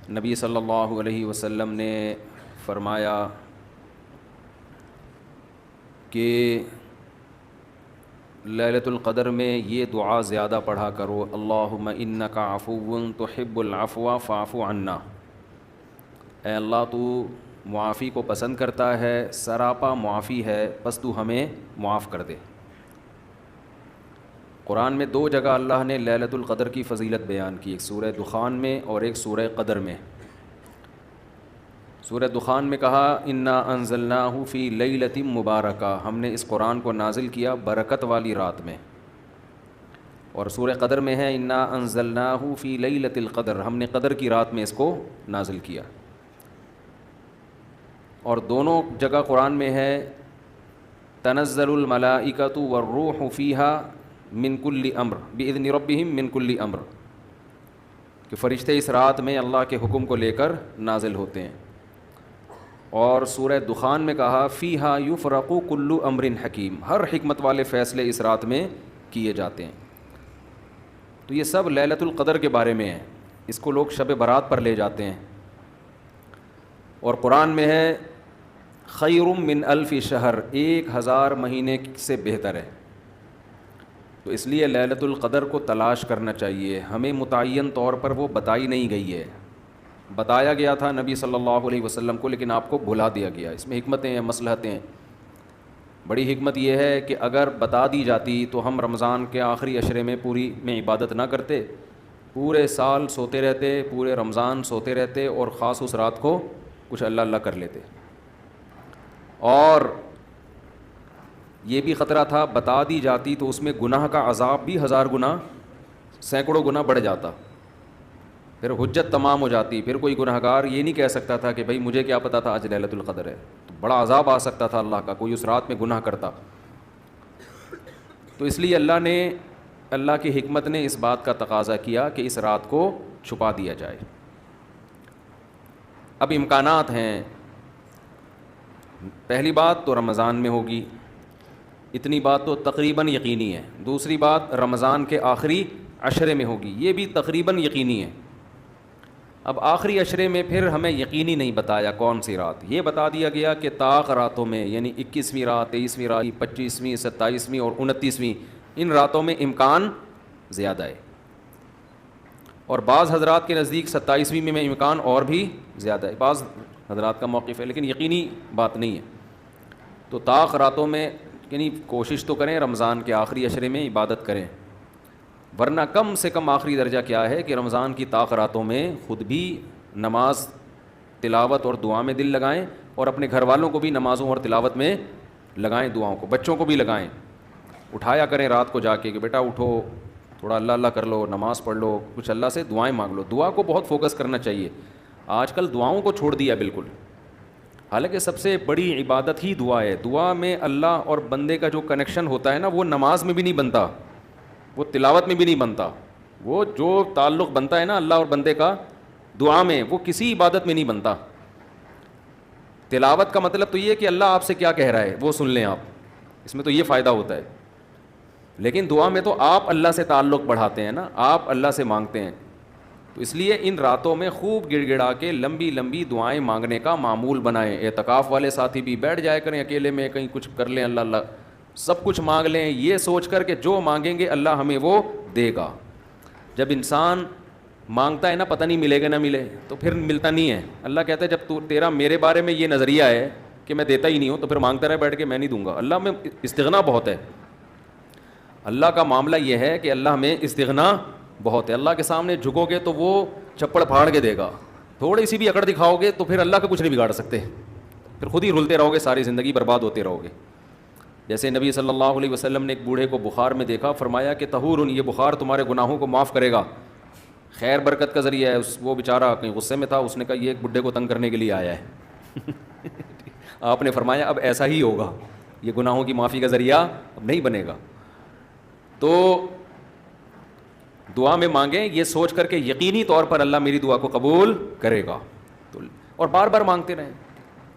نبی صلی اللہ علیہ وسلم نے فرمایا کہ لیلۃ القدر میں یہ دعا زیادہ پڑھا کرو، اللہم انک عفو تحب العفو فاعف عنا۔ اے اللہ تو معافی کو پسند کرتا ہے، سراپا معافی ہے، بس تو ہمیں معاف کر دے۔ قرآن میں دو جگہ اللہ نے لیلۃ القدر کی فضیلت بیان کی، ایک سورہ دخان میں اور ایک سورہ قدر میں۔ سورہ دخان میں کہا انا انزلناہ فی لیلۃ مبارکہ، ہم نے اس قرآن کو نازل کیا برکت والی رات میں، اور سورہ قدر میں ہے انا انزلناہ فی لیلۃ القدر، ہم نے قدر کی رات میں اس کو نازل کیا۔ اور دونوں جگہ قرآن میں ہے تنزل الملائکۃ والروح فیہا من کل امر باذن ربہم من کل امر، کہ فرشتے اس رات میں اللہ کے حکم کو لے کر نازل ہوتے ہیں۔ اور سورہ دخان میں کہا فیہا یفرق کل امر حکیم، ہر حکمت والے فیصلے اس رات میں کیے جاتے ہیں۔ تو یہ سب لیلۃ القدر کے بارے میں ہے، اس کو لوگ شب برات پر لے جاتے ہیں۔ اور قرآن میں ہے خیر من الف شہر، 1000 مہینے سے بہتر ہے۔ تو اس لیے لیلۃ القدر کو تلاش کرنا چاہیے، ہمیں متعین طور پر وہ بتائی نہیں گئی ہے، بتایا گیا تھا نبی صلی اللہ علیہ وسلم کو لیکن آپ کو بھلا دیا گیا۔ اس میں حکمتیں ہیں، مصلحتیں ہیں۔ بڑی حکمت یہ ہے کہ اگر بتا دی جاتی تو ہم رمضان کے آخری عشرے میں پوری میں عبادت نہ کرتے، پورے سال سوتے رہتے، پورے رمضان سوتے رہتے، اور خاص اس رات کو کچھ اللہ اللہ کر لیتے۔ اور یہ بھی خطرہ تھا بتا دی جاتی تو اس میں گناہ کا عذاب بھی 1000 گنا، سینکڑوں گنا بڑھ جاتا، پھر حجت تمام ہو جاتی، پھر کوئی گناہ گار یہ نہیں کہہ سکتا تھا کہ بھائی مجھے کیا پتا تھا آج لیلۃ القدر ہے، تو بڑا عذاب آ سکتا تھا اللہ کا، کوئی اس رات میں گناہ کرتا۔ تو اس لیے اللہ کی حکمت نے اس بات کا تقاضا کیا کہ اس رات کو چھپا دیا جائے۔ اب امکانات ہیں، پہلی بات تو رمضان میں ہوگی، اتنی بات تو تقریباً یقینی ہے۔ دوسری بات رمضان کے آخری عشرے میں ہوگی، یہ بھی تقریباً یقینی ہے۔ اب آخری عشرے میں پھر ہمیں یقینی نہیں بتایا کون سی رات، یہ بتا دیا گیا کہ طاق راتوں میں، یعنی 21ویں رات، 23ویں رات، 25ویں، 27ویں اور 29ویں، ان راتوں میں امکان زیادہ ہے۔ اور بعض حضرات کے نزدیک 27ویں میں امکان اور بھی زیادہ ہے، بعض حضرات کا موقف ہے، لیکن یقینی بات نہیں ہے۔ تو طاق راتوں میں یعنی کوشش تو کریں رمضان کے آخری عشرے میں عبادت کریں، ورنہ کم سے کم آخری درجہ کیا ہے کہ رمضان کی طاق راتوں میں خود بھی نماز، تلاوت اور دعا میں دل لگائیں، اور اپنے گھر والوں کو بھی نمازوں اور تلاوت میں لگائیں، دعاؤں کو، بچوں کو بھی لگائیں، اٹھایا کریں رات کو جا کے کہ بیٹا اٹھو، تھوڑا اللہ اللہ کر لو، نماز پڑھ لو، کچھ اللہ سے دعائیں مانگ لو۔ دعا کو بہت فوکس کرنا چاہیے، آج کل دعاؤں کو چھوڑ دیا بالکل، حالانکہ سب سے بڑی عبادت ہی دعا ہے۔ دعا میں اللہ اور بندے کا جو کنیکشن ہوتا ہے نا، وہ نماز میں بھی نہیں بنتا، وہ تلاوت میں بھی نہیں بنتا، وہ جو تعلق بنتا ہے نا اللہ اور بندے کا دعا میں، وہ کسی عبادت میں نہیں بنتا۔ تلاوت کا مطلب تو یہ ہے کہ اللہ آپ سے کیا کہہ رہا ہے وہ سن لیں آپ، اس میں تو یہ فائدہ ہوتا ہے، لیکن دعا میں تو آپ اللہ سے تعلق بڑھاتے ہیں نا، آپ اللہ سے مانگتے ہیں۔ تو اس لیے ان راتوں میں خوب گڑ گڑا کے لمبی لمبی دعائیں مانگنے کا معمول بنائیں۔ اعتکاف والے ساتھی بھی بیٹھ جائے کریں اکیلے میں، کہیں کچھ کر لیں، اللہ اللہ سب کچھ مانگ لیں، یہ سوچ کر کہ جو مانگیں گے اللہ ہمیں وہ دے گا۔ جب انسان مانگتا ہے نا پتہ نہیں ملے گا نہ ملے، تو پھر ملتا نہیں ہے۔ اللہ کہتا ہے جب تیرا میرے بارے میں یہ نظریہ ہے کہ میں دیتا ہی نہیں ہوں، تو پھر مانگتا رہے بیٹھ کے، میں نہیں دوں گا۔ اللہ میں استغنا بہت ہے، اللہ کا معاملہ یہ ہے کہ اللہ میں استغنا بہت ہے۔ اللہ کے سامنے جھکو گے تو وہ چپڑ پھاڑ کے دے گا، تھوڑی سی بھی اکڑ دکھاؤ گے تو پھر اللہ کا کچھ نہیں بگاڑ سکتے، پھر خود ہی رلتے رہو گے، ساری زندگی برباد ہوتے رہو گے۔ جیسے نبی صلی اللہ علیہ وسلم نے ایک بوڑھے کو بخار میں دیکھا، فرمایا کہ طہور، یہ بخار تمہارے گناہوں کو معاف کرے گا، خیر برکت کا ذریعہ ہے۔ وہ بیچارہ کہیں غصے میں تھا، اس نے کہا یہ ایک بڈھے کو تنگ کرنے کے لیے آیا ہے۔ آپ نے فرمایا اب ایسا ہی ہوگا، یہ گناہوں کی معافی کا ذریعہ اب نہیں بنے گا۔ تو دعا میں مانگیں یہ سوچ کر کے یقینی طور پر اللہ میری دعا کو قبول کرے گا، تو اور بار بار مانگتے رہیں۔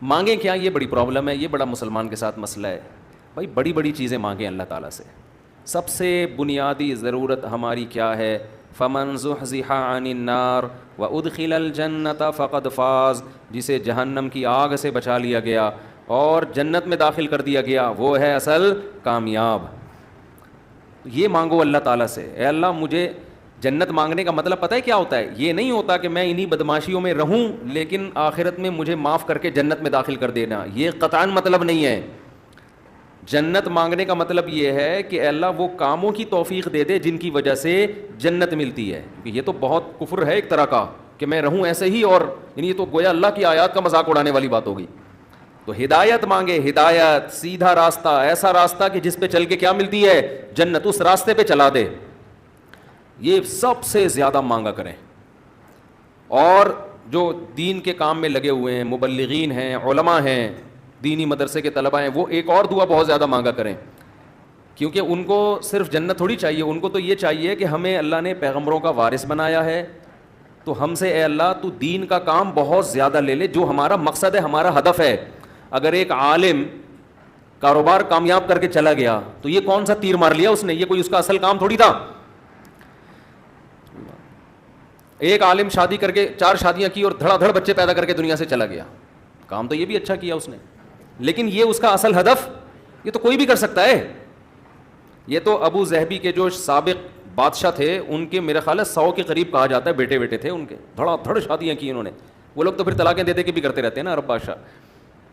مانگیں کیا، یہ بڑی پرابلم ہے، یہ بڑا مسلمان کے ساتھ مسئلہ ہے۔ بھائی بڑی بڑی چیزیں مانگیں اللہ تعالیٰ سے۔ سب سے بنیادی ضرورت ہماری کیا ہے فمن زحزح عن النار وادخل الجنۃ فقد فاز، جسے جہنم کی آگ سے بچا لیا گیا اور جنت میں داخل کر دیا گیا وہ ہے اصل کامیاب۔ یہ مانگو اللہ تعالیٰ سے، اے اللہ مجھے جنت مانگنے کا مطلب پتہ ہے کیا ہوتا ہے؟ یہ نہیں ہوتا کہ میں انہی بدماشیوں میں رہوں لیکن آخرت میں مجھے معاف کر کے جنت میں داخل کر دینا، یہ قطعاً مطلب نہیں ہے۔ جنت مانگنے کا مطلب یہ ہے کہ اے اللہ وہ کاموں کی توفیق دے دے جن کی وجہ سے جنت ملتی ہے، کیونکہ یہ تو بہت کفر ہے ایک طرح کا کہ میں رہوں ایسے ہی، اور یعنی یہ تو گویا اللہ کی آیات کا مذاق اڑانے والی بات ہوگی۔ تو ہدایت مانگے، ہدایت، سیدھا راستہ، ایسا راستہ کہ جس پہ چل کے کیا ملتی ہے؟ جنت، اس راستے پہ چلا دے، یہ سب سے زیادہ مانگا کریں۔ اور جو دین کے کام میں لگے ہوئے ہیں، مبلغین ہیں، علماء ہیں، دینی مدرسے کے طلباء ہیں، وہ ایک اور دعا بہت زیادہ مانگا کریں، کیونکہ ان کو صرف جنت تھوڑی چاہیے، ان کو تو یہ چاہیے کہ ہمیں اللہ نے پیغمبروں کا وارث بنایا ہے، تو ہم سے اے اللہ تو دین کا کام بہت زیادہ لے لے، جو ہمارا مقصد ہے، ہمارا ہدف ہے۔ اگر ایک عالم کاروبار کامیاب کر کے چلا گیا تو یہ کون سا تیر مار لیا اس نے؟ یہ کوئی اس کا اصل کام تھوڑی تھا۔ ایک عالم شادی کر کے 4 شادیاں کی اور دھڑا دھڑ بچے پیدا کر کے دنیا سے چلا گیا، کام تو یہ بھی اچھا کیا اس نے، لیکن یہ اس کا اصل ہدف؟ یہ تو کوئی بھی کر سکتا ہے۔ یہ تو ابو ظہبی کے جو سابق بادشاہ تھے ان کے میرے خیال ہے 100 کے قریب کہا جاتا ہے بیٹے بیٹے تھے ان کے، دھڑا دھڑ شادیاں کی انہوں نے۔ وہ لوگ تو پھر طلاقیں دے دے کے بھی کرتے رہتے ہیں نا عرب بادشاہ،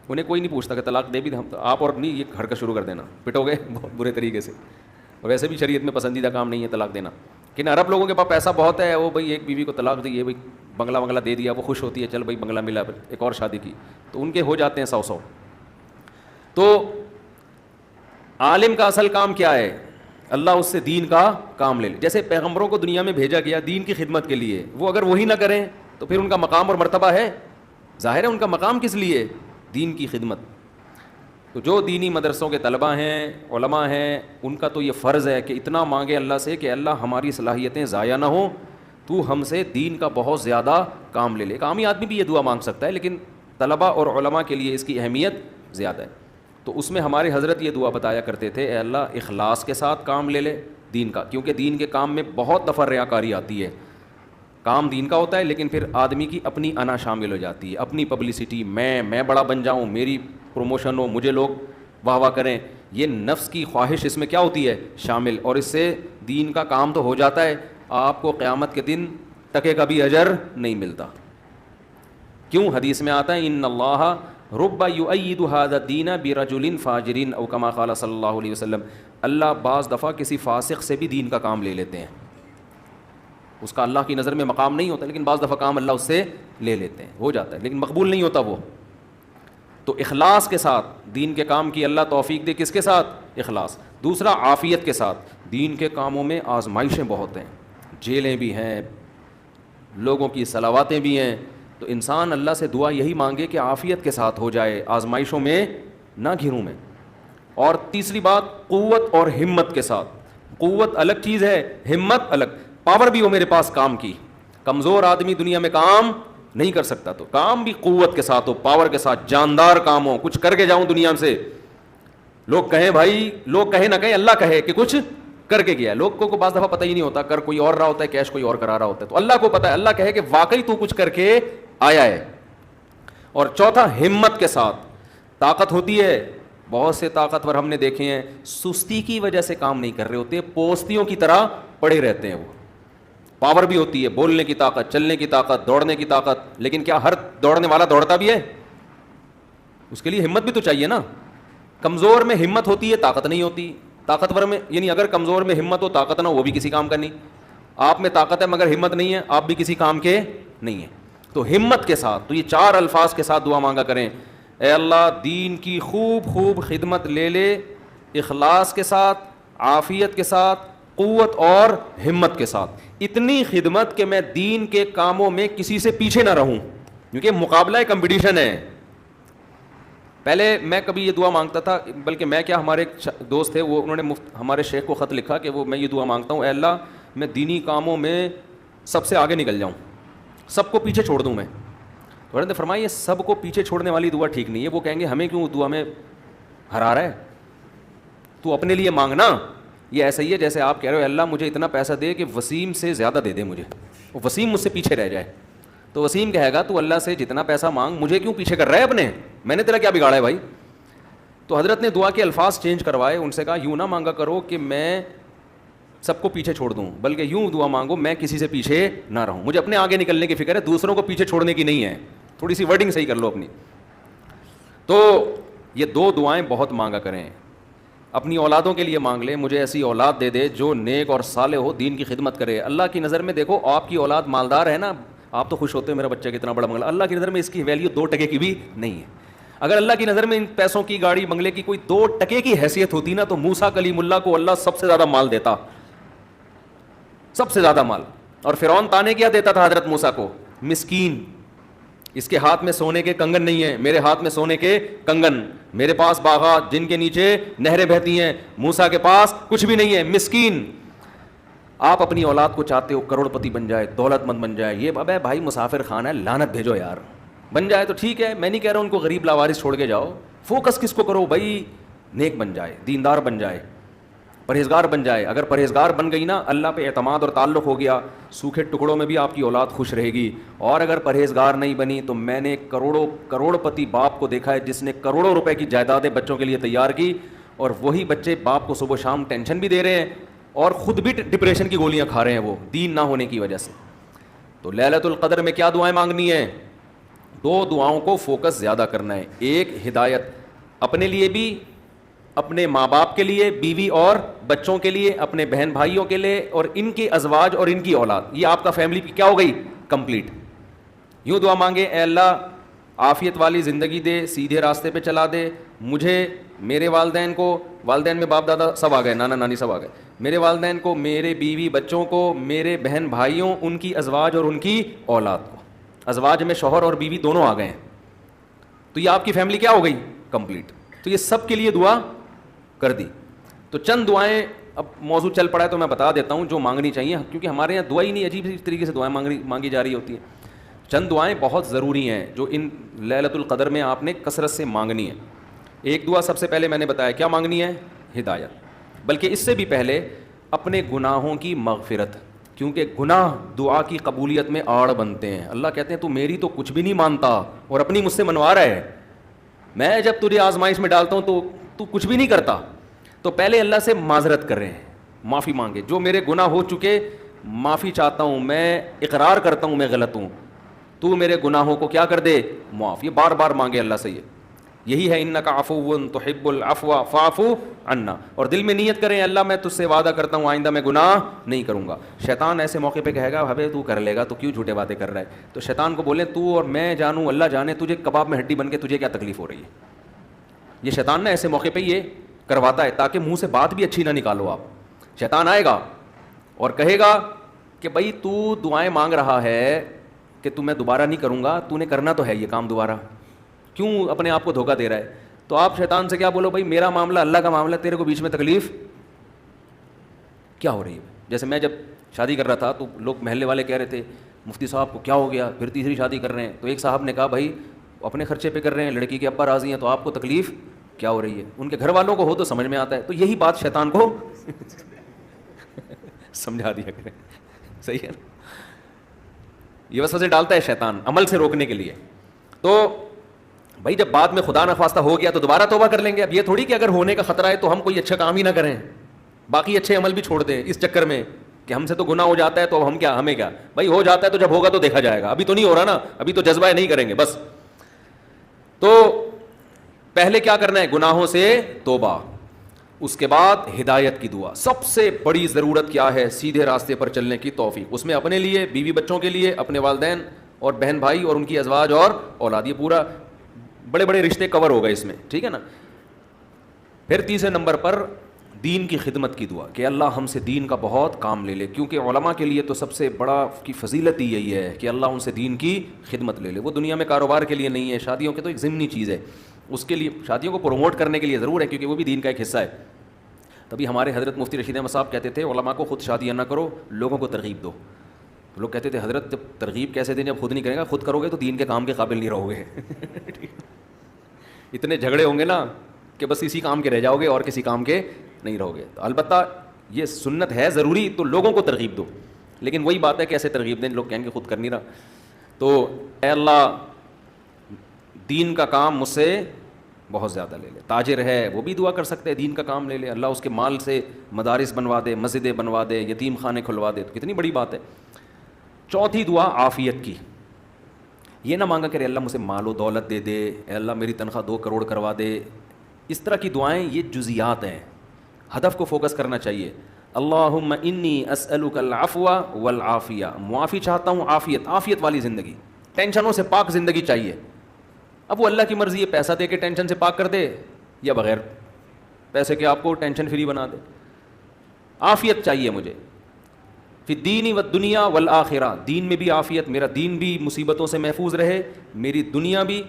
انہیں کوئی نہیں پوچھتا کہ طلاق دے بھی ہم آپ اور نہیں، یہ حرکت شروع کر دینا، پٹو گے بہت برے طریقے سے۔ ویسے بھی شریعت میں پسندیدہ کام نہیں ہے طلاق دینا، لیکن عرب لوگوں کے پاس پیسہ بہت ہے، وہ بھائی ایک بیوی کو طلاق دی ہے، بھائی بنگلہ دے دیا، وہ خوش ہوتی ہے، چل بھائی بنگلہ ملا، ایک اور شادی کی، تو ان کے ہو جاتے ہیں 100۔ تو عالم کا اصل کام کیا ہے؟ اللہ اس سے دین کا کام لے لے۔ جیسے پیغمبروں کو دنیا میں بھیجا گیا دین کی خدمت کے لیے، وہ اگر وہی نہ کریں تو پھر ان کا مقام اور مرتبہ ہے؟ ظاہر ہے ان کا مقام کس لیے؟ دین کی خدمت۔ تو جو دینی مدرسوں کے طلباء ہیں، علماء ہیں، ان کا تو یہ فرض ہے کہ اتنا مانگے اللہ سے کہ اللہ ہماری صلاحیتیں ضائع نہ ہوں، تو ہم سے دین کا بہت زیادہ کام لے لے۔ ایک عامی آدمی بھی یہ دعا مانگ سکتا ہے، لیکن طلباء اور علماء کے لیے اس کی اہمیت زیادہ ہے۔ تو اس میں ہمارے حضرت یہ دعا بتایا کرتے تھے، اے اللہ اخلاص کے ساتھ کام لے لے دین کا، کیونکہ دین کے کام میں بہت دفعہ ریاکاری آتی ہے۔ کام دین کا ہوتا ہے لیکن پھر آدمی کی اپنی انا شامل ہو جاتی ہے، اپنی پبلسٹی، میں بڑا بن جاؤں، میری پروموشن ہو، مجھے لوگ واہ واہ کریں، یہ نفس کی خواہش اس میں کیا ہوتی ہے؟ شامل، اور اس سے دین کا کام تو ہو جاتا ہے، آپ کو قیامت کے دن ٹکے کا بھی اجر نہیں ملتا۔ کیوں؟ حدیث میں آتا ہے ان اللہ رب یؤید ھذا الدین برجل فاجر او کما قال صلی اللہ علیہ وسلم، اللہ بعض دفعہ کسی فاسق سے بھی دین کا کام لے لیتے ہیں، اس کا اللہ کی نظر میں مقام نہیں ہوتا لیکن بعض دفعہ کام اللہ اس سے لے لیتے ہیں، ہو جاتا ہے لیکن مقبول نہیں ہوتا وہ۔ تو اخلاص کے ساتھ دین کے کام کی اللہ توفیق دے، کس کے ساتھ؟ اخلاص۔ دوسرا عافیت کے ساتھ۔ دین کے کاموں میں آزمائشیں بہت ہیں، جیلیں بھی ہیں، لوگوں کی صلواتیں بھی ہیں، تو انسان اللہ سے دعا یہی مانگے کہ عافیت کے ساتھ ہو جائے، آزمائشوں میں نہ گھروں میں۔ اور تیسری بات، قوت اور ہمت کے ساتھ۔ قوت الگ چیز ہے، ہمت الگ، پاور بھی ہو میرے پاس کام کی، کمزور آدمی دنیا میں کام نہیں کر سکتا، تو کام بھی قوت کے ساتھ ہو، پاور کے ساتھ، جاندار کام ہو، کچھ کر کے جاؤں دنیا سے، لوگ کہیں بھائی، لوگ کہیں نہ کہیں، اللہ کہے کہ کچھ کر کے گیا۔ لوگوں کو بعض دفعہ پتہ ہی نہیں ہوتا، کر کوئی اور رہا ہوتا ہے، کیش کوئی اور کرا رہا ہوتا ہے، تو اللہ کو پتہ ہے، اللہ کہے کہ واقعی تو کچھ کر کے آیا ہے۔ اور چوتھا، ہمت کے ساتھ۔ طاقت ہوتی ہے، بہت سے طاقتور ہم نے دیکھے ہیں سستی کی وجہ سے کام نہیں کر رہے ہوتے، پوستیوں کی طرح پڑے رہتے ہیں، وہ پاور بھی ہوتی ہے، بولنے کی طاقت، چلنے کی طاقت، دوڑنے کی طاقت، لیکن کیا ہر دوڑنے والا دوڑتا بھی ہے؟ اس کے لیے ہمت بھی تو چاہیے نا۔ کمزور میں ہمت ہوتی ہے، طاقت نہیں ہوتی، طاقتور میں، یعنی اگر کمزور میں ہمت ہو، طاقت نہ ہو، وہ بھی کسی کام کا نہیں۔ آپ میں طاقت ہے مگر ہمت نہیں ہے، آپ بھی کسی کام کے نہیں ہیں۔ تو ہمت کے ساتھ، تو یہ 4 الفاظ کے ساتھ دعا مانگا کریں، اے اللہ دین کی خوب خدمت لے لے، اخلاص کے ساتھ، عافیت کے ساتھ، قوت اور ہمت کے ساتھ، اتنی خدمت کہ میں دین کے کاموں میں کسی سے پیچھے نہ رہوں، کیونکہ مقابلہ ہے، کمپٹیشن ہے۔ پہلے میں کبھی یہ دعا مانگتا تھا، بلکہ میں کیا، ہمارے ایک دوست تھے، وہ انہوں نے ہمارے شیخ کو خط لکھا کہ میں یہ دعا مانگتا ہوں، اے اللہ میں دینی کاموں میں سب سے آگے نکل جاؤں، سب کو پیچھے چھوڑ دوں میں۔ تو انہوں نے فرمایا یہ سب کو پیچھے چھوڑنے والی دعا ٹھیک نہیں ہے، وہ کہیں گے ہمیں کیوں دعا میں ہرا رہا ہے، تو اپنے لیے مانگنا یہ ایسا ہی ہے جیسے آپ کہہ رہے ہو اللہ مجھے اتنا پیسہ دے کہ وسیم سے زیادہ دے دے مجھے, وسیم مجھ سے پیچھے رہ جائے. تو وسیم کہے گا تو اللہ سے جتنا پیسہ مانگ, مجھے کیوں پیچھے کر رہا ہے اپنے, میں نے تیرا کیا بگاڑا ہے بھائی. تو حضرت نے دعا کے الفاظ چینج کروائے, ان سے کہا یوں نہ مانگا کرو کہ میں سب کو پیچھے چھوڑ دوں, بلکہ یوں دعا مانگو میں کسی سے پیچھے نہ رہوں, مجھے اپنے آگے نکلنے کی فکر ہے, دوسروں کو پیچھے چھوڑنے کی نہیں ہے. تھوڑی سی ورڈنگ صحیح کر لو اپنی. تو یہ دو دعائیں بہت مانگا کریں. اپنی اولادوں کے لیے مانگ لیں, مجھے ایسی اولاد دے دے جو نیک اور صالح ہو, دین کی خدمت کرے. اللہ کی نظر میں دیکھو آپ کی اولاد مالدار ہے نا, آپ تو خوش ہوتے ہیں میرا بچہ کتنا بڑا بنگلہ, اللہ کی نظر میں اس کی ویلیو 2 ٹکے کی بھی نہیں ہے. اگر اللہ کی نظر میں ان پیسوں کی, گاڑی بنگلے کی کوئی 2 ٹکے کی حیثیت ہوتی نا, تو موسیٰ کلیم اللہ کو اللہ سب سے زیادہ مال دیتا, سب سے زیادہ مال. اور فرعون تانے کیا دیتا تھا حضرت موسیٰ کو, مسکین, اس کے ہاتھ میں سونے کے کنگن نہیں ہیں, میرے ہاتھ میں سونے کے کنگن, میرے پاس باغات جن کے نیچے نہریں بہتی ہیں, موسیٰ کے پاس کچھ بھی نہیں ہے, مسکین. آپ اپنی اولاد کو چاہتے ہو کروڑ پتی بن جائے, دولت مند بن جائے, یہ ابے بھائی مسافر خانہ ہے, لعنت بھیجو یار. بن جائے تو ٹھیک ہے, میں نہیں کہہ رہا ان کو غریب لاوارث چھوڑ کے جاؤ, فوکس کس کو کرو بھائی, نیک بن جائے, دیندار بن جائے, پرہیزگار بن جائے. اگر پرہیزگار بن گئی نا, اللہ پہ اعتماد اور تعلق ہو گیا, سوکھے ٹکڑوں میں بھی آپ کی اولاد خوش رہے گی. اور اگر پرہیزگار نہیں بنی تو میں نے کروڑ پتی باپ کو دیکھا ہے جس نے کروڑوں روپے کی جائیدادیں بچوں کے لیے تیار کی, اور وہی بچے باپ کو صبح شام ٹینشن بھی دے رہے ہیں اور خود بھی ڈپریشن کی گولیاں کھا رہے ہیں, وہ دین نہ ہونے کی وجہ سے. تو لیلۃ القدر میں کیا دعائیں مانگنی ہیں؟ 2 دعاؤں کو فوکس زیادہ کرنا ہے. ایک ہدایت اپنے لیے بھی, اپنے ماں باپ کے لیے, بیوی اور بچوں کے لیے, اپنے بہن بھائیوں کے لیے, اور ان کے ازواج اور ان کی اولاد. یہ آپ کا فیملی کیا ہو گئی؟ کمپلیٹ. یوں دعا مانگے, اے اللہ عافیت والی زندگی دے, سیدھے راستے پہ چلا دے مجھے, میرے والدین کو, والدین میں باپ دادا سب آ گئے, نانا نانی سب آ گئے, میرے والدین کو, میرے بیوی بچوں کو, میرے بہن بھائیوں, ان کی ازواج اور ان کی اولاد کو. ازواج میں شوہر اور بیوی دونوں آ گئے ہیں, تو یہ آپ کی فیملی کیا ہو گئی؟ کمپلیٹ. تو یہ سب کے لیے دعا کر دی. تو چند دعائیں, اب موضوع چل پڑا ہے تو میں بتا دیتا ہوں جو مانگنی چاہیے, کیونکہ ہمارے یہاں دعا ہی نہیں, عجیب طریقے سے دعائیں مانگی جا رہی ہوتی ہیں. چند دعائیں بہت ضروری ہیں جو ان لیلۃ القدر میں آپ نے کثرت سے مانگنی ہے. ایک دعا سب سے پہلے میں نے بتایا کیا مانگنی ہے؟ ہدایت. بلکہ اس سے بھی پہلے اپنے گناہوں کی مغفرت, کیونکہ گناہ دعا کی قبولیت میں آڑ بنتے ہیں. اللہ کہتے ہیں تو میری تو کچھ بھی نہیں مانتا اور اپنی مجھ سے منوا رہا ہے, میں جب تجھے آزمائش میں ڈالتا ہوں تو کچھ بھی نہیں کرتا. تو پہلے اللہ سے معذرت کر رہے ہیں, معافی مانگے, جو میرے گناہ ہو چکے معافی چاہتا ہوں, میں اقرار کرتا ہوں میں غلط ہوں, تو میرے گناہوں کو کیا کر دے؟ معاف. یہ بار بار مانگے اللہ سے. یہی ہے انک عفو تحب العفو فاعف عنا. اور دل میں نیت کریں اللہ میں تجھ سے وعدہ کرتا ہوں آئندہ میں گناہ نہیں کروں گا. شیطان ایسے موقع پہ کہے گا بھائی تو کر لے گا, تو کیوں جھوٹے باتیں کر رہا ہے؟ تو شیطان کو بولیں تو اور میں جانوں, اللہ جانے تجھے کباب میں ہڈی بن کے تجھے کیا تکلیف ہو رہی ہے. یہ شیطان نا ایسے موقع پہ یہ کرواتا ہے تاکہ منہ سے بات بھی اچھی نہ نکالو آپ. شیطان آئے گا اور کہے گا کہ بھائی تو دعائیں مانگ رہا ہے کہ تو میں دوبارہ نہیں کروں گا, تو نے کرنا تو ہے یہ کام دوبارہ, کیوں اپنے آپ کو دھوکہ دے رہا ہے؟ تو آپ شیطان سے کیا بولو, بھائی میرا معاملہ اللہ کا معاملہ, تیرے کو بیچ میں تکلیف کیا ہو رہی ہے؟ جیسے میں جب شادی کر رہا تھا تو لوگ محلے والے کہہ رہے تھے مفتی صاحب کو کیا ہو گیا, پھر تیسری شادی کر رہے ہیں. تو ایک صاحب نے کہا بھائی اپنے خرچے پہ کر رہے ہیں, لڑکی کے ابا راضی ہیں, تو آپ کو تکلیف کیا ہو رہی ہے؟ ان کے گھر والوں کو ہو تو سمجھ میں آتا ہے. تو یہی بات شیطان کو سمجھا دیا کریں, صحیح ہے نا. یہ وسوسے ڈالتا ہے شیطان عمل سے روکنے کے لیے. تو بھائی جب بعد میں خدا نخواستہ ہو گیا تو دوبارہ توبہ کر لیں گے. اب یہ تھوڑی کہ اگر ہونے کا خطرہ ہے تو ہم کوئی اچھا کام ہی نہ کریں, باقی اچھے عمل بھی چھوڑ دیں اس چکر میں کہ ہم سے تو گناہ ہو جاتا ہے تو اب ہم کیا, ہمیں کیا بھائی, ہو جاتا ہے تو جب ہوگا تو دیکھا جائے گا, ابھی تو نہیں ہو رہا نا, ابھی تو جذبہ نہیں کریں گے بس. تو پہلے کیا کرنا ہے؟ گناہوں سے توبہ, اس کے بعد ہدایت کی دعا. سب سے بڑی ضرورت کیا ہے؟ سیدھے راستے پر چلنے کی توفیق. اس میں اپنے لیے, بیوی بچوں کے لیے, اپنے والدین اور بہن بھائی اور ان کی ازواج اور اولاد, یہ پورا بڑے بڑے رشتے کور ہو گئے اس میں, ٹھیک ہے نا. پھر تیسرے نمبر پر دین کی خدمت کی دعا کہ اللہ ہم سے دین کا بہت کام لے لے, کیونکہ علماء کے لیے تو سب سے بڑا کی فضیلت ہی یہی ہے کہ اللہ ان سے دین کی خدمت لے لے. وہ دنیا میں کاروبار کے لیے نہیں ہے, شادیوں کے تو ایک ضمنی چیز ہے, اس کے لیے شادیوں کو پروموٹ کرنے کے لیے ضرور ہے کیونکہ وہ بھی دین کا ایک حصہ ہے. تبھی ہمارے حضرت مفتی رشید احمد صاحب کہتے تھے علماء کو خود شادیاں نہ کرو, لوگوں کو ترغیب دو. لوگ کہتے تھے حضرت جب ترغیب کیسے دیں جب خود نہیں کرے گا, خود کرو گے تو دین کے کام کے قابل نہیں رہو گے. اتنے جھگڑے ہوں گے نا کہ بس اسی کام کے رہ جاؤ گے اور کسی کام کے نہیں رہو گے. تو البتہ یہ سنت ہے ضروری تو لوگوں کو ترغیب دو. لیکن وہی بات ہے کہ ایسے ترغیب دیں لوگ کہیں گے خود کر نہیں رہا. تو اے اللہ دین کا کام مجھ سے بہت زیادہ لے لے. تاجر ہے وہ بھی دعا کر سکتے ہیں دین کا کام لے لے, اللہ اس کے مال سے مدارس بنوا دے, مسجدیں بنوا دے, یتیم خانے کھلوا دے, تو کتنی بڑی بات ہے. چوتھی دعا عافیت کی. یہ نہ مانگا کرے اللہ مجھے مال و دولت دے دے, اے اللہ میری تنخواہ 2 کروڑ کروا دے. اس طرح کی دعائیں یہ جزیات ہیں, ہدف کو فوکس کرنا چاہیے. اللہم انی اسألک العفو والعافیہ, معافی چاہتا ہوں, عافیت والی زندگی, ٹینشنوں سے پاک زندگی چاہیے. اب وہ اللہ کی مرضی ہے پیسہ دے کے ٹینشن سے پاک کر دے یا بغیر پیسے کے آپ کو ٹینشن فری بنا دے. عافیت چاہیے مجھے. فی الدین والدنیا والآخرہ, دین میں بھی عافیت, میرا دین بھی مصیبتوں سے محفوظ رہے, میری دنیا بھی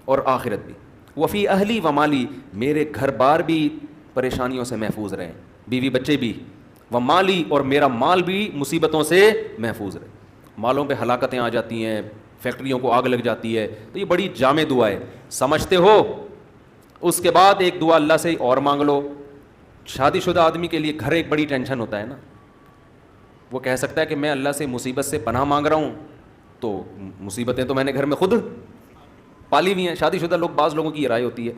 اور آخرت بھی. وفی اہلی و مالی, میرے گھر بار بھی پریشانیوں سے محفوظ رہیں, بیوی بچے بھی, و مالی اور میرا مال بھی مصیبتوں سے محفوظ رہے. مالوں پہ ہلاکتیں آ جاتی ہیں, فیکٹریوں کو آگ لگ جاتی ہے, تو یہ بڑی جامع دعا ہے, سمجھتے ہو. اس کے بعد ایک دعا اللہ سے اور مانگ لو. شادی شدہ آدمی کے لیے گھر ایک بڑی ٹینشن ہوتا ہے نا, وہ کہہ سکتا ہے کہ میں اللہ سے مصیبت سے پناہ مانگ رہا ہوں, تو مصیبتیں تو میں نے گھر میں خود پالی ہوئی ہیں. شادی شدہ لوگ, بعض لوگوں کی یہ رائے ہوتی ہے,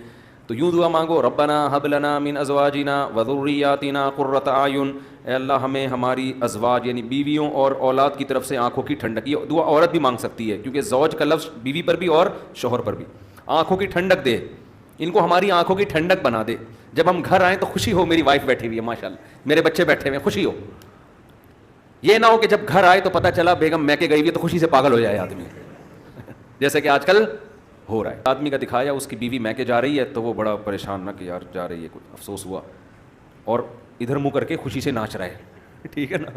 تو یوں دعا مانگو, ربنا ہب لنا من ازواجنا وذریاتنا قرۃ اعین, اے اللہ ہمیں ہماری ازواج یعنی بیویوں اور اولاد کی طرف سے آنکھوں کی ٹھنڈک. یہ دعا عورت بھی مانگ سکتی ہے کیونکہ زوج کا لفظ بیوی پر بھی اور شوہر پر بھی. آنکھوں کی ٹھنڈک دے, ان کو ہماری آنکھوں کی ٹھنڈک بنا دے. جب ہم گھر آئیں تو خوشی ہو, میری وائف بیٹھی ہوئی ہے ماشاء اللہ, میرے بچے بیٹھے ہوئے ہیں, خوشی ہو. یہ نہ ہو کہ جب گھر آئے تو پتہ چلا بیگم میکے گئی ہوئی ہے تو خوشی سے پاگل ہو جائے آدمی, جیسے کہ آج کل ہو رہا ہے. آدمی کا دکھایا اس کی بیوی میکے جا رہی ہے تو وہ بڑا پریشان نہ کہ یار جا رہی ہے, کچھ افسوس ہوا, اور ادھر منہ کر کے خوشی سے ناچ رہا ہے. ٹھیک ہے نا,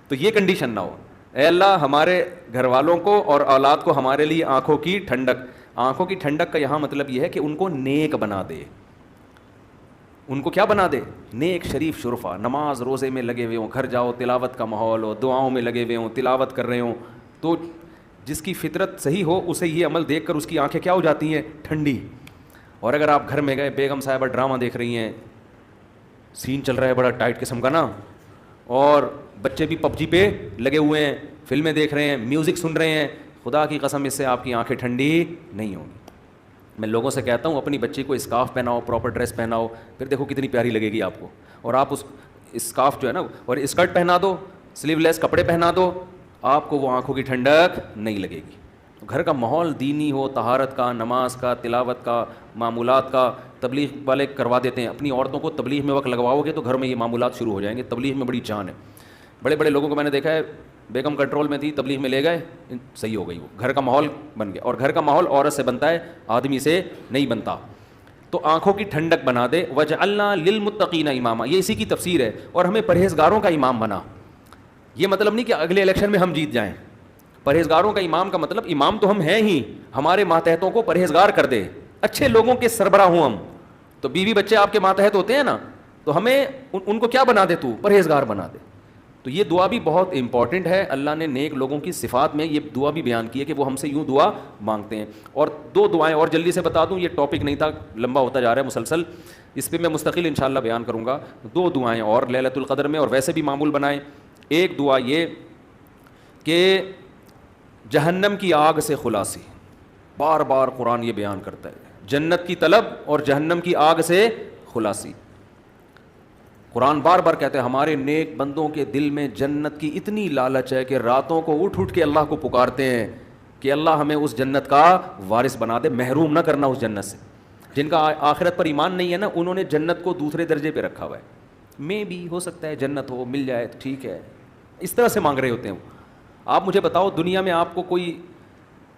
تو یہ کنڈیشن نہ ہو. اے اللہ ہمارے گھر والوں کو اور اولاد کو ہمارے لیے آنکھوں کی ٹھنڈک. آنکھوں کی ٹھنڈک کا یہاں مطلب یہ ہے کہ ان کو نیک بنا دے. ان کو کیا بنا دے؟ نیک, شریف, شرفا. نماز روزے میں لگے ہوئے ہوں, گھر جاؤ تلاوت کا ماحول ہو, دعاؤں میں لگے ہوئے ہوں, تلاوت کر رہے ہوں, تو جس کی فطرت صحیح ہو اسے یہ عمل دیکھ کر اس کی آنکھیں کیا ہو جاتی ہیں؟ ٹھنڈی. اور اگر آپ گھر میں گئے, بیگم صاحبہ ڈرامہ دیکھ رہی ہیں, سین چل رہا ہے بڑا ٹائٹ قسم کا نا, اور بچے بھی پب جی پہ لگے ہوئے ہیں, فلمیں دیکھ رہے ہیں, میوزک سن رہے ہیں, خدا کی قسم اس سے آپ کی آنکھیں ٹھنڈی نہیں ہوں گی. میں لوگوں سے کہتا ہوں اپنی بچی کو اسکارف پہناؤ, پراپر ڈریس پہناؤ, پھر دیکھو کتنی پیاری لگے گی آپ کو. اور آپ اس اسکارف جو ہے نا اور اسکرٹ پہنا دو, سلیو لیس کپڑے پہنا دو, آپ کو وہ آنکھوں کی ٹھنڈک نہیں لگے گی. گھر کا ماحول دینی ہو, طہارت کا, نماز کا, تلاوت کا, معمولات کا. تبلیغ والے کروا دیتے ہیں, اپنی عورتوں کو تبلیغ میں وقت لگواؤ گے تو گھر میں یہ معمولات شروع ہو جائیں گے. تبلیغ میں بڑی جان ہے. بڑے بڑے لوگوں کو میں نے دیکھا ہے, بیگم کنٹرول میں تھی, تبلیغ میں لے گئے, صحیح ہو گئی, وہ گھر کا ماحول بن گیا. اور گھر کا ماحول عورت سے بنتا ہے, آدمی سے نہیں بنتا. تو آنکھوں کی ٹھنڈک بنا دے. وجعلنا للمتقین اماما, یہ اسی کی تفسیر ہے. اور ہمیں پرہیزگاروں کا امام بنا. یہ مطلب نہیں کہ اگلے الیکشن میں ہم جیت جائیں. پرہیزگاروں کا امام کا مطلب امام تو ہم ہیں ہی, ہمارے ماتحتوں کو پرہیزگار کر دے, اچھے لوگوں کے سربراہ ہوں ہم. تو بیوی بچے آپ کے ماتحت ہوتے ہیں نا, تو ہمیں ان کو کیا بنا دے, تو پرہیزگار بنا دے. تو یہ دعا بھی بہت امپورٹنٹ ہے. اللہ نے نیک لوگوں کی صفات میں یہ دعا بھی بیان کی ہے کہ وہ ہم سے یوں دعا مانگتے ہیں. اور 2 دعائیں اور جلدی سے بتا دوں, یہ ٹاپک نہیں تھا, لمبا ہوتا جا رہا ہے مسلسل, اس پہ میں مستقل انشاءاللہ بیان کروں گا. 2 دعائیں اور لیلۃ القدر میں, اور ویسے بھی معمول بنائیں. ایک دعا یہ کہ جہنم کی آگ سے خلاصی, بار بار قرآن یہ بیان کرتا ہے, جنت کی طلب اور جہنم کی آگ سے خلاصی. قرآن بار بار کہتے ہیں ہمارے نیک بندوں کے دل میں جنت کی اتنی لالچ ہے کہ راتوں کو اٹھ اٹھ کے اللہ کو پکارتے ہیں کہ اللہ ہمیں اس جنت کا وارث بنا دے, محروم نہ کرنا اس جنت سے. جن کا آخرت پر ایمان نہیں ہے نا, انہوں نے جنت کو دوسرے درجے پہ رکھا ہوا ہے. میں بھی ہو سکتا ہے جنت ہو, مل جائے تو ٹھیک ہے, اس طرح سے مانگ رہے ہوتے ہیں. آپ مجھے بتاؤ دنیا میں آپ کو کوئی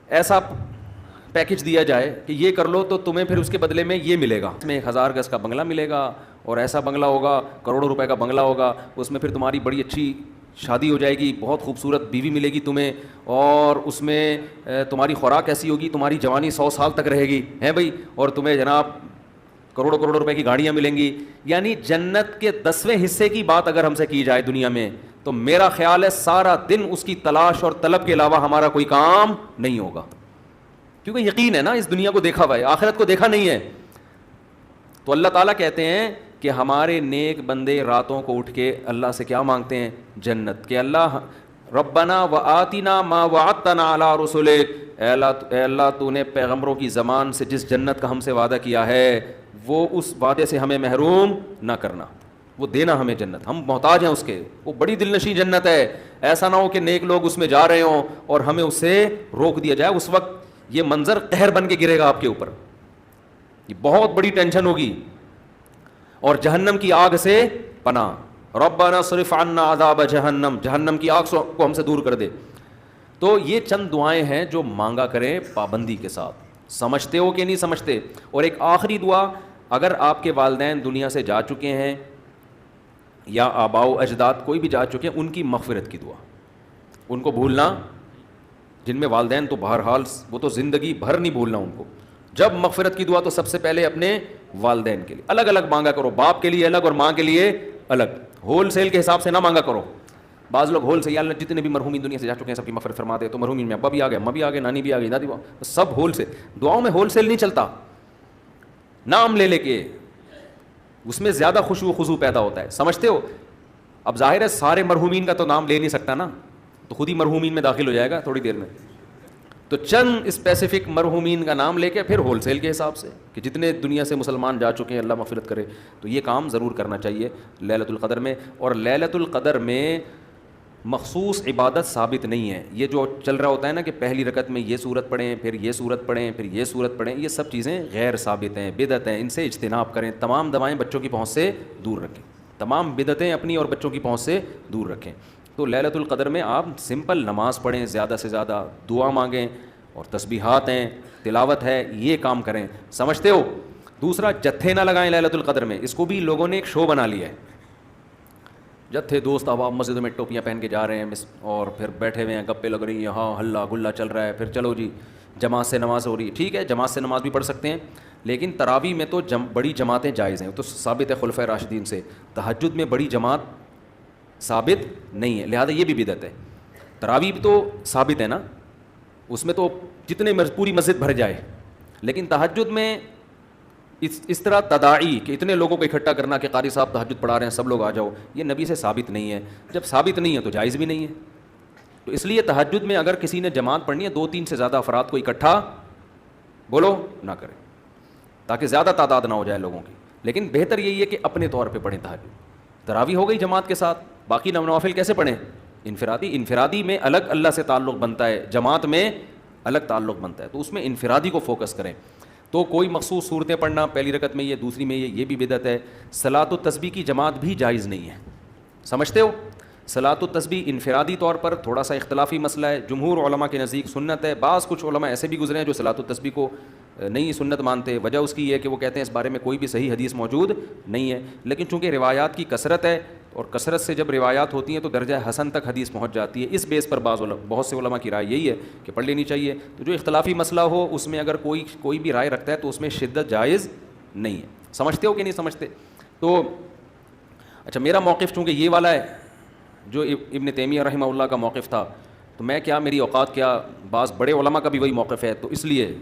ایسا پیکج دیا جائے کہ یہ کر لو تو تمہیں پھر اس کے بدلے میں یہ ملے گا, اس میں 1000 گز کا بنگلہ ملے گا, اور ایسا بنگلہ ہوگا, کروڑوں روپے کا بنگلہ ہوگا, اس میں پھر تمہاری بڑی اچھی شادی ہو جائے گی, بہت خوبصورت بیوی ملے گی تمہیں, اور اس میں تمہاری خوراک ایسی ہوگی, تمہاری جوانی 100 سال تک رہے گی, ہیں بھائی, اور تمہیں جناب کروڑوں کروڑوں روپے کی گاڑیاں ملیں گی. یعنی جنت کے 10ویں حصے کی بات اگر ہم سے کی جائے دنیا میں, تو میرا خیال ہے سارا دن اس کی تلاش اور طلب کے علاوہ ہمارا کوئی کام نہیں ہوگا, کیونکہ یقین ہے نا, اس دنیا کو دیکھا ہوا ہے, آخرت کو دیکھا نہیں ہے. تو اللہ تعالیٰ کہتے ہیں کہ ہمارے نیک بندے راتوں کو اٹھ کے اللہ سے کیا مانگتے ہیں؟ جنت. کہ اللہ ربنا وآتنا ما وعدتنا علی رسلک، اے اللہ تو نے پیغمبروں کی زبان سے جس جنت کا ہم سے وعدہ کیا ہے وہ اس وعدے سے ہمیں محروم نہ کرنا، وہ دینا ہمیں جنت، ہم محتاج ہیں اس کے. وہ بڑی دل نشیں جنت ہے، ایسا نہ ہو کہ نیک لوگ اس میں جا رہے ہوں اور ہمیں اس سے روک دیا جائے. اس وقت یہ منظر قہر بن کے گرے گا آپ کے اوپر، یہ بہت بڑی ٹینشن ہوگی. اور جہنم کی آگ سے پناہ، ربنا اصرف عنا عذاب جہنم، جہنم کی آگ کو ہم سے دور کر دے. تو یہ چند دعائیں ہیں جو مانگا کریں پابندی کے ساتھ. سمجھتے ہو کہ نہیں سمجھتے؟ اور ایک آخری دعا، اگر آپ کے والدین دنیا سے جا چکے ہیں یا آباء و اجداد کوئی بھی جا چکے ہیں، ان کی مغفرت کی دعا. ان کو بھولنا، جن میں والدین تو بہرحال وہ تو زندگی بھر نہیں بھولنا ان کو. جب مغفرت کی دعا تو سب سے پہلے اپنے والدین کے لیے الگ الگ مانگا کرو، باپ کے لیے الگ اور ماں کے لیے الگ. ہول سیل کے حساب سے نہ مانگا کرو. بعض لوگ ہول سے، یا اللہ جتنے بھی مرحومین دنیا سے جا چکے ہیں سب کی مغفرت فرما دے. تو مرحومین میں ابا بھی آ گئے، اماں بھی آ گئے، نانی بھی آ گئی، دادی بھی، سب ہول سے. دعاؤں میں ہول سیل نہیں چلتا. نام لے لے کے اس میں زیادہ خشوع و خضوع پیدا ہوتا ہے. سمجھتے ہو؟ اب ظاہر ہے سارے مرحومین کا تو نام لے نہیں سکتا نا، تو خود ہی مرحومین میں داخل ہو جائے گا تھوڑی دیر میں. تو چند اسپیسیفک مرحومین کا نام لے کے پھر ہول سیل کے حساب سے کہ جتنے دنیا سے مسلمان جا چکے ہیں اللہ مغفرت کرے. تو یہ کام ضرور کرنا چاہیے لیلۃ القدر میں. اور لیلۃ القدر میں مخصوص عبادت ثابت نہیں ہے. یہ جو چل رہا ہوتا ہے نا کہ پہلی رکعت میں یہ سورت پڑھیں، پھر یہ سورت پڑھیں، پھر یہ سورت پڑھیں، یہ سب چیزیں غیر ثابت ہیں، بدعت ہیں. ان سے اجتناب کریں. تمام دوائیں بچوں کی پہنچ سے دور رکھیں، تمام بدعتیں اپنی اور بچوں کی پہنچ سے دور رکھیں. تو لیلۃ القدر میں آپ سمپل نماز پڑھیں، زیادہ سے زیادہ دعا مانگیں، اور تسبیحات ہیں، تلاوت ہے، یہ کام کریں. سمجھتے ہو؟ دوسرا، جتھے نہ لگائیں لیلۃ القدر میں. اس کو بھی لوگوں نے ایک شو بنا لیا ہے. جتھے دوست احباب مسجد میں ٹوپیاں پہن کے جا رہے ہیں اور پھر بیٹھے ہوئے ہیں، گپے لگ رہی ہیں، ہاں ہلا گلا چل رہا ہے، پھر چلو جی جماعت سے نماز ہو رہی ہے. ٹھیک ہے، جماعت سے نماز بھی پڑھ سکتے ہیں، لیکن تراویح میں تو بڑی جماعتیں جائز ہیں، تو ثابت ہے خلفائے راشدین سے. تہجد میں بڑی جماعت ثابت نہیں ہے، لہذا یہ بھی بدعت ہے. تراویح تو ثابت ہے نا، اس میں تو جتنے پوری مسجد بھر جائے، لیکن تہجد میں اس طرح تداعی کہ اتنے لوگوں کو اکٹھا کرنا کہ قاری صاحب تہجد پڑھا رہے ہیں سب لوگ آ جاؤ، یہ نبی سے ثابت نہیں ہے. جب ثابت نہیں ہے تو جائز بھی نہیں ہے. تو اس لیے تہجد میں اگر کسی نے جماعت پڑھنی ہے 2-3 سے زیادہ افراد کو اکٹھا بولو نہ کریں، تاکہ زیادہ تعداد نہ ہو جائے لوگوں کی. لیکن بہتر یہی ہے کہ اپنے طور پہ پڑھیں تہجد. تراویح ہو گئی جماعت کے ساتھ، باقی نوافل کیسے پڑھیں؟ انفرادی میں الگ اللہ سے تعلق بنتا ہے، جماعت میں الگ تعلق بنتا ہے. تو اس میں انفرادی کو فوکس کریں. تو کوئی مخصوص صورتیں پڑھنا، پہلی رکعت میں یہ، دوسری میں یہ بھی بدعت ہے. صلاۃ التسبیح کی جماعت بھی جائز نہیں ہے. سمجھتے ہو؟ صلاۃ التسبیح انفرادی طور پر تھوڑا سا اختلافی مسئلہ ہے. جمہور علماء کے نزدیک سنت ہے. بعض کچھ علماء ایسے بھی گزرے ہیں جو صلاۃ التسبیح کو نہیں سنت مانتے. وجہ اس کی یہ ہے کہ وہ کہتے ہیں اس بارے میں کوئی بھی صحیح حدیث موجود نہیں ہے. لیکن چونکہ روایات کی کثرت ہے، اور کثرت سے جب روایات ہوتی ہیں تو درجہ حسن تک حدیث پہنچ جاتی ہے. اس بیس پر بہت سے علماء کی رائے یہی ہے کہ پڑھ لینی چاہیے. تو جو اختلافی مسئلہ ہو اس میں اگر کوئی بھی رائے رکھتا ہے تو اس میں شدت جائز نہیں ہے. سمجھتے ہو کہ نہیں سمجھتے؟ تو اچھا، میرا موقف چونکہ یہ والا ہے جو ابن تیمیہ رحمہ اللہ کا موقف تھا، تو میں کیا، میری اوقات کیا، بعض بڑے علماء کا بھی وہی موقف ہے، تو اس لیے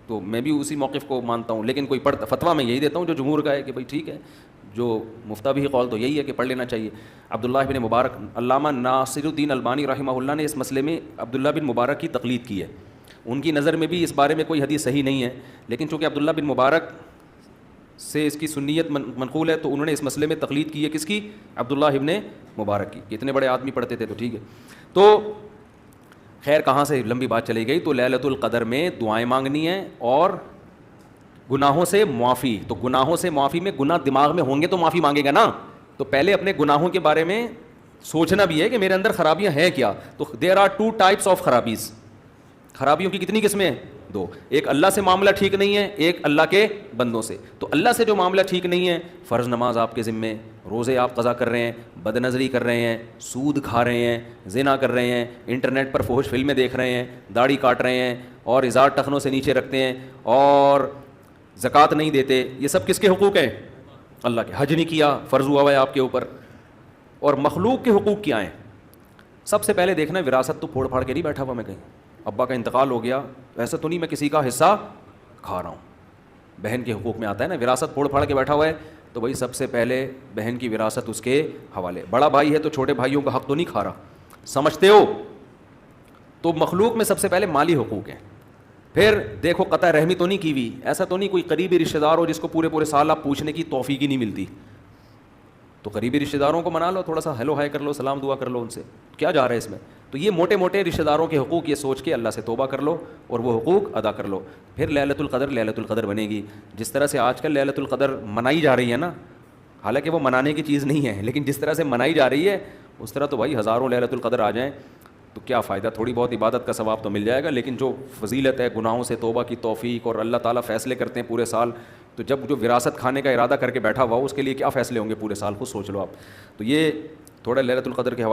تو میں بھی اسی موقف کو مانتا ہوں. لیکن کوئی فتویٰ میں یہی دیتا ہوں جو جمہور کا ہے کہ بھائی ٹھیک ہے، جو مفتہ بھی قول تو یہی ہے کہ پڑھ لینا چاہیے. عبداللہ بن مبارک، علامہ ناصر الدین البانی رحمہ اللہ نے اس مسئلے میں عبداللہ بن مبارک کی تقلید کی ہے. ان کی نظر میں بھی اس بارے میں کوئی حدیث صحیح نہیں ہے، لیکن چونکہ عبداللہ بن مبارک سے اس کی سنیت منقول ہے تو انہوں نے اس مسئلے میں تقلید کی ہے. کس کی؟ عبداللہ ابن مبارک کی. اتنے بڑے آدمی پڑھتے تھے تو ٹھیک ہے. تو خیر کہاں سے لمبی بات چلی گئی. تو لیلۃ القدر میں دعائیں مانگنی ہیں اور گناہوں سے معافی. تو گناہوں سے معافی میں گناہ دماغ میں ہوں گے تو معافی مانگے گا نا. تو پہلے اپنے گناہوں کے بارے میں سوچنا بھی ہے کہ میرے اندر خرابیاں ہیں کیا. تو دیر آر 2 types آف خرابیز. خرابیوں کی کتنی قسمیں ہیں؟ 2. ایک اللہ سے معاملہ ٹھیک نہیں ہے، ایک اللہ کے بندوں سے. تو اللہ سے جو معاملہ ٹھیک نہیں ہے، فرض نماز آپ کے ذمے، روزے آپ قضا کر رہے ہیں، بد نظری کر رہے ہیں، سود کھا رہے ہیں، زنا کر رہے ہیں، انٹرنیٹ پر فحش فلمیں دیکھ رہے ہیں، داڑھی کاٹ رہے ہیں اور ازار ٹخنوں سے نیچے رکھتے ہیں اور زکوٰۃ نہیں دیتے. یہ سب کس کے حقوق ہیں؟ اللہ کے. حج نہیں کیا، فرض ہوا ہے آپ کے اوپر. اور مخلوق کے حقوق کیا ہیں؟ سب سے پہلے دیکھنا وراثت تو پھوڑ پھاڑ کے نہیں بیٹھا ہوا میں کہیں. ابا کا انتقال ہو گیا، ایسا تو نہیں میں کسی کا حصہ کھا رہا ہوں. بہن کے حقوق میں آتا ہے نا، وراثت پھوڑ پھاڑ کے بیٹھا ہوا ہے تو بھائی سب سے پہلے بہن کی وراثت اس کے حوالے. بڑا بھائی ہے تو چھوٹے بھائیوں کا حق تو نہیں کھا رہا, سمجھتے ہو؟ تو مخلوق میں سب سے پہلے مالی حقوق ہیں. پھر دیکھو قطع رحمی تو نہیں کی ہوئی, ایسا تو نہیں کوئی قریبی رشتہ دار ہو جس کو پورے سال آپ پوچھنے کی توفیق ہی نہیں ملتی, تو قریبی رشتہ داروں کو منا لو, تھوڑا سا ہیلو ہائے کر لو, سلام دعا کر لو ان سے, کیا جا رہا ہے اس میں؟ تو یہ موٹے موٹے رشتہ داروں کے حقوق یہ سوچ کے اللہ سے توبہ کر لو اور وہ حقوق ادا کر لو. پھر لیلۃ القدر بنے گی. جس طرح سے آج کل لیلۃ القدر منائی جا رہی ہے نا, حالانکہ وہ منانے کی چیز نہیں ہے, لیکن جس طرح سے منائی جا رہی ہے اس طرح تو بھائی ہزاروں لیلۃ القدر آ جائیں تو کیا فائدہ, تھوڑی بہت عبادت کا ثواب تو مل جائے گا, لیکن جو فضیلت ہے, گناہوں سے توبہ کی توفیق, اور اللہ تعالیٰ فیصلے کرتے ہیں پورے سال, تو جب جو وراثت کھانے کا ارادہ کر کے بیٹھا ہوا اس کے لیے کیا فیصلے ہوں گے پورے سال, خود سوچ لو آپ. تو یہ تھوڑا لیلۃ القدر کے حوالے